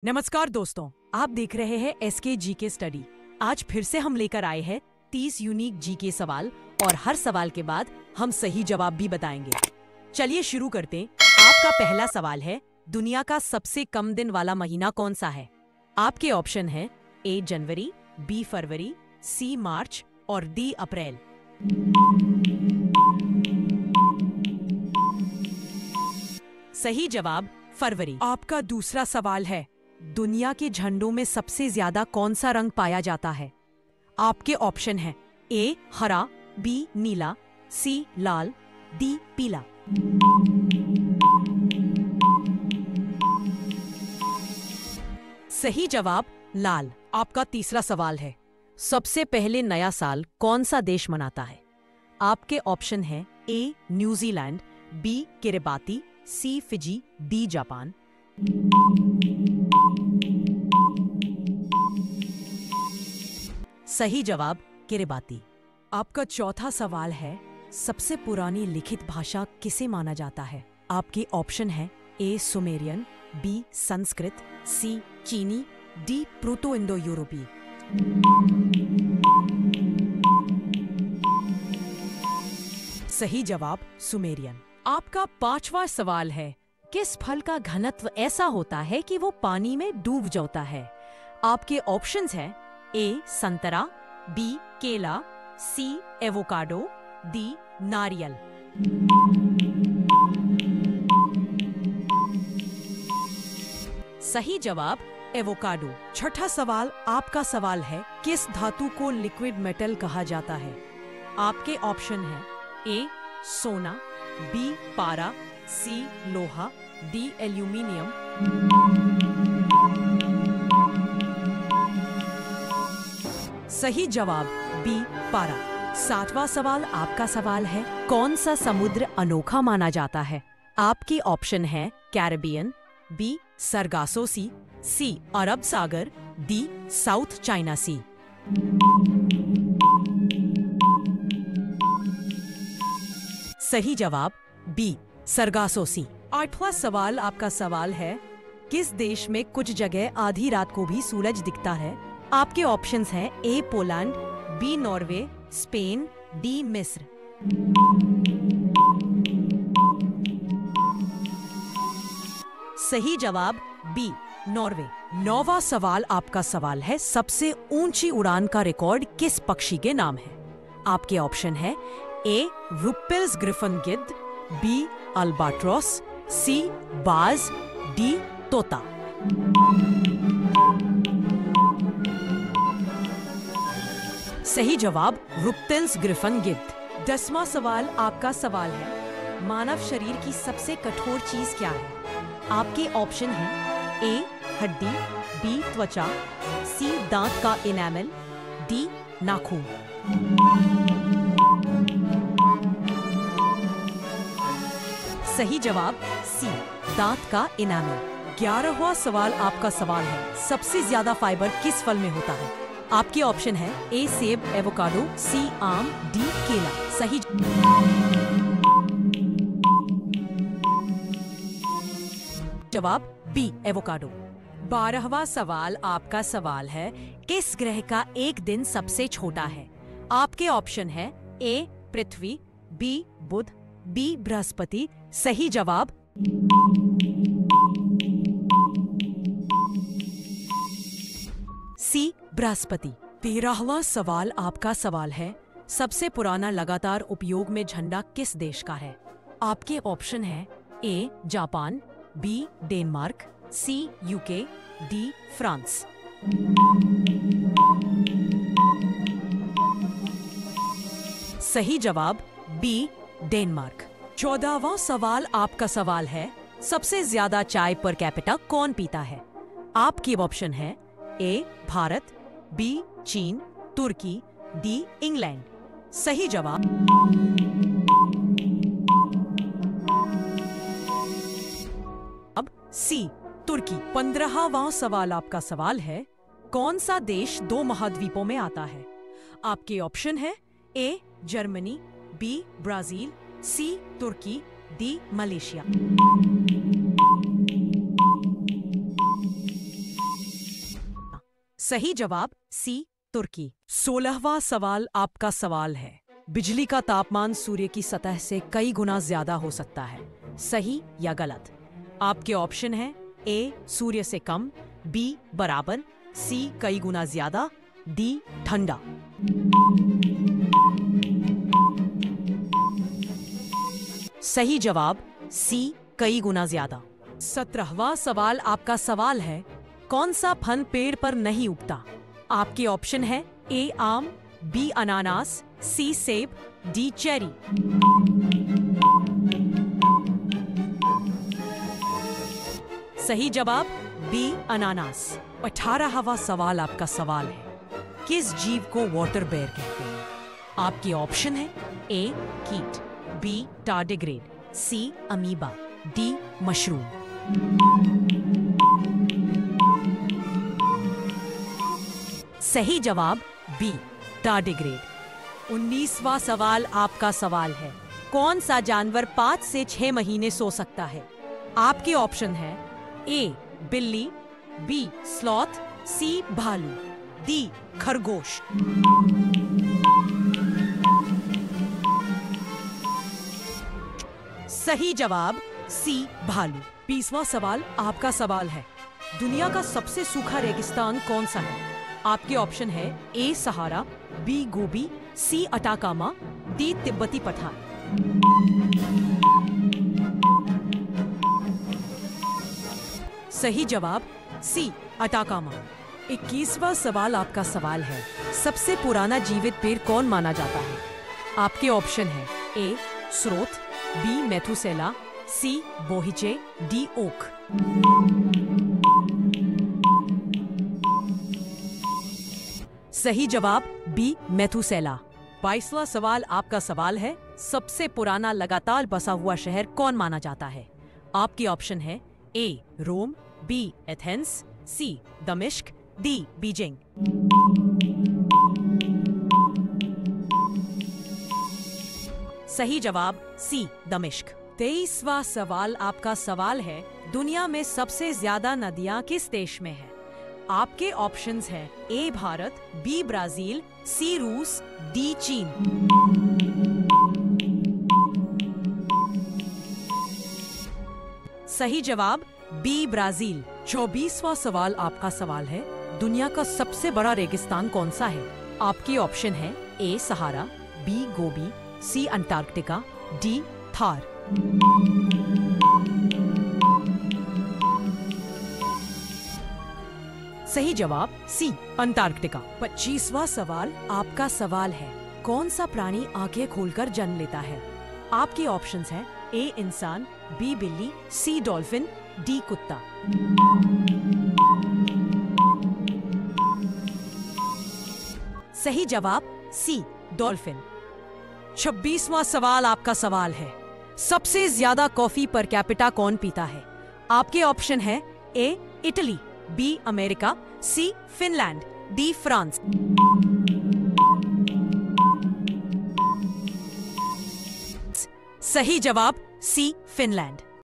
नमस्कार दोस्तों, आप देख रहे हैं एसके जीके स्टडी। आज फिर से हम लेकर आए हैं 30 यूनिक जीके सवाल और हर सवाल के बाद हम सही जवाब भी बताएंगे। चलिए शुरू करते हैं। आपका पहला सवाल है, दुनिया का सबसे कम दिन वाला महीना कौन सा है? आपके ऑप्शन है ए जनवरी, बी फरवरी, सी मार्च और डी अप्रैल। सही जवाब फरवरी। आपका दूसरा सवाल है, दुनिया के झंडों में सबसे ज्यादा कौन सा रंग पाया जाता है? आपके ऑप्शन है ए हरा, बी नीला, सी लाल, डी पीला। सही जवाब लाल। आपका तीसरा सवाल है, सबसे पहले नया साल कौन सा देश मनाता है? आपके ऑप्शन है ए न्यूजीलैंड, बी किरिबाती, सी फिजी, डी जापान। सही जवाब किरिबाती। आपका चौथा सवाल है, सबसे पुरानी लिखित भाषा किसे माना जाता है? आपके ऑप्शन है ए सुमेरियन, बी संस्कृत, सी चीनी, डी प्रोटो इंडो यूरोपीय। सही जवाब सुमेरियन। आपका पांचवा सवाल है, किस फल का घनत्व ऐसा होता है कि वो पानी में डूब जाता है? आपके ऑप्शंस हैं ए संतरा, बी केला, सी एवोकाडो, डी नारियल। सही जवाब एवोकाडो। छठा सवाल आपका सवाल है, किस धातु को लिक्विड मेटल कहा जाता है? आपके ऑप्शन है ए सोना, बी पारा, सी लोहा, डी एल्यूमिनियम। सही जवाब बी पारा। सातवां सवाल आपका सवाल है, कौन सा समुद्र अनोखा माना जाता है? आपके ऑप्शन है कैरेबियन, बी सरगासो सी अरब सागर, डी साउथ चाइना सी। सही जवाब बी सरगासो सी। आठवां सवाल आपका सवाल है, किस देश में कुछ जगह आधी रात को भी सूरज दिखता है? आपके ऑप्शंस हैं A Poland, B Norway, Spain, D मिस्र। सही जवाब बी नॉर्वे। नौवां सवाल आपका सवाल है, सबसे ऊंची उड़ान का रिकॉर्ड किस पक्षी के नाम है? आपके ऑप्शन है ए रुपेल्स ग्रिफन गिद्ध, बी अल्बाट्रॉस, सी बाज, डी तोता। सही जवाब रुपेल्स ग्रिफन गिद्ध। 10वां सवाल आपका सवाल है, मानव शरीर की सबसे कठोर चीज क्या है? आपके ऑप्शन हैं ए हड्डी, बी त्वचा, सी दांत का इनेमल, डी नाखून। सही जवाब सी दांत का इनेमल। 11वां सवाल आपका सवाल है, सबसे ज्यादा फाइबर किस फल में होता है? आपके ऑप्शन है ए सेब, एवोकाडो, सी आम, डी केला। सही जवाब बी एवोकाडो। 12वां सवाल आपका सवाल है, किस ग्रह का एक दिन सबसे छोटा है? आपके ऑप्शन है ए पृथ्वी, बी बुध, बी बृहस्पति। सही जवाब सी बृहस्पति। 13वां सवाल आपका सवाल है, सबसे पुराना लगातार उपयोग में झंडा किस देश का है? आपके ऑप्शन है A Japan, B Denmark, C UK, D France. सही जवाब बी डेनमार्क। 14वां सवाल आपका सवाल है, सबसे ज्यादा चाय पर कैपिटा कौन पीता है? आपके ऑप्शन है ए भारत, बी चीन, तुर्की, डी इंग्लैंड। सही जवाब अब सी तुर्की। 15वां सवाल आपका सवाल है, कौन सा देश 2 महाद्वीपों में आता है? आपके ऑप्शन है A Germany, B Brazil, C Turki, D Malaysia. सही जवाब सी तुर्की। 16वां सवाल आपका सवाल है, बिजली का तापमान सूर्य की सतह से कई गुना ज्यादा हो सकता है, सही या गलत? आपके ऑप्शन है ए सूर्य से कम, बी बराबर, सी कई गुना ज्यादा, डी ठंडा। सही जवाब सी कई गुना ज्यादा। 17वां सवाल आपका सवाल है, कौन सा फल पेड़ पर नहीं उगता? आपके ऑप्शन है ए आम, बी अनानास, सी सेब, डी चेरी। सही जवाब बी अनानास। 18वां सवाल आपका सवाल है, किस जीव को वाटर बेयर कहते हैं? आपके ऑप्शन है ए कीट, बी टार्डिग्रेड, सी अमीबा, डी मशरूम। सही जवाब बी टार्डिग्रेड। 19वां सवाल आपका सवाल है, कौन सा जानवर 5 से 6 महीने सो सकता है? आपके ऑप्शन है ए बिल्ली, बी स्लॉथ, सी भालू, डी खरगोश। सही जवाब सी भालू। 20वां सवाल आपका सवाल है, दुनिया का सबसे सूखा रेगिस्तान कौन सा है? आपके ऑप्शन है ए सहारा, बी गोबी, सी अटाकामा, डी तिब्बती पठार। सही जवाब सी अटाकामा। 21वां सवाल आपका सवाल है, सबसे पुराना जीवित पेड़ कौन माना जाता है? आपके ऑप्शन है ए स्रोत, बी मेथुसेला, सी बोहिचे, डी ओक। सही जवाब बी मेथुसेला। 22वां सवाल आपका सवाल है, सबसे पुराना लगातार बसा हुआ शहर कौन माना जाता है? आपके ऑप्शन है ए रोम, बी एथेंस, सी दमिश्क, डी बीजिंग। सही जवाब सी दमिश्क। 23वां सवाल आपका सवाल है, दुनिया में सबसे ज्यादा नदियां किस देश में है? आपके ऑप्शंस हैं ए भारत, बी ब्राजील, सी रूस, डी चीन। सही जवाब बी ब्राजील। 24वां सवाल आपका सवाल है, दुनिया का सबसे बड़ा रेगिस्तान कौन सा है? आपके ऑप्शन है ए सहारा, बी गोबी, सी अंटार्कटिका, डी थार। सही जवाब सी अंटार्कटिका। 25वां सवाल आपका सवाल है, कौन सा प्राणी आंखें खोलकर जन्म लेता है? आपके ऑप्शंस हैं ए इंसान, बी बिल्ली, सी डॉल्फिन, डी कुत्ता। सही जवाब सी डॉल्फिन। 26वां सवाल आपका सवाल है, सबसे ज्यादा कॉफी पर कैपिटा कौन पीता है? आपके ऑप्शन है A Italy, B America, C Finland, D France. सही जवाब सी फिनलैंड।